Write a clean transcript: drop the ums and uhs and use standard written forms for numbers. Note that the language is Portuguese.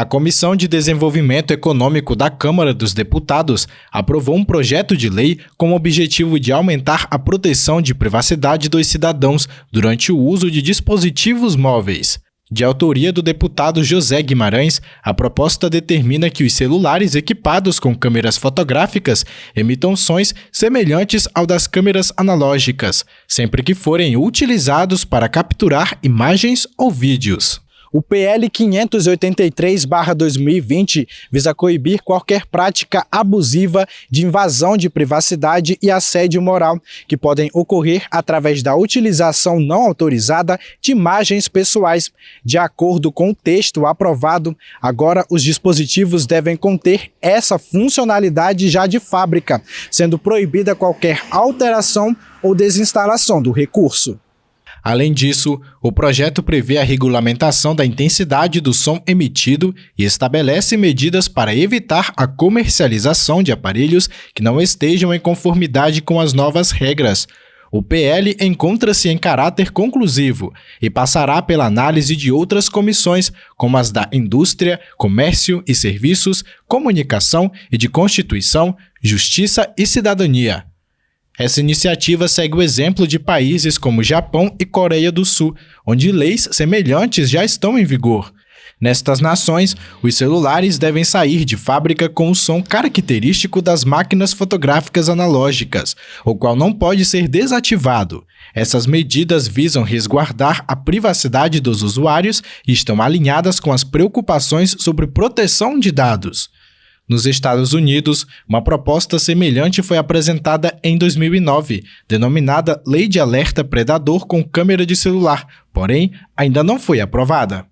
A Comissão de Desenvolvimento Econômico da Câmara dos Deputados aprovou um projeto de lei com o objetivo de aumentar a proteção de privacidade dos cidadãos durante o uso de dispositivos móveis. De autoria do deputado José Guimarães, a proposta determina que os celulares equipados com câmeras fotográficas emitam sons semelhantes ao das câmeras analógicas, sempre que forem utilizados para capturar imagens ou vídeos. O PL 583/2020 visa coibir qualquer prática abusiva de invasão de privacidade e assédio moral, que podem ocorrer através da utilização não autorizada de imagens pessoais. De acordo com o texto aprovado, agora os dispositivos devem conter essa funcionalidade já de fábrica, sendo proibida qualquer alteração ou desinstalação do recurso. Além disso, o projeto prevê a regulamentação da intensidade do som emitido e estabelece medidas para evitar a comercialização de aparelhos que não estejam em conformidade com as novas regras. O PL encontra-se em caráter conclusivo e passará pela análise de outras comissões, como as da Indústria, Comércio e Serviços, Comunicação e de Constituição, Justiça e Cidadania. Essa iniciativa segue o exemplo de países como Japão e Coreia do Sul, onde leis semelhantes já estão em vigor. Nestas nações, os celulares devem sair de fábrica com o som característico das máquinas fotográficas analógicas, o qual não pode ser desativado. Essas medidas visam resguardar a privacidade dos usuários e estão alinhadas com as preocupações sobre proteção de dados. Nos Estados Unidos, uma proposta semelhante foi apresentada em 2009, denominada Lei de Alerta Predador com Câmera de Celular, porém, ainda não foi aprovada.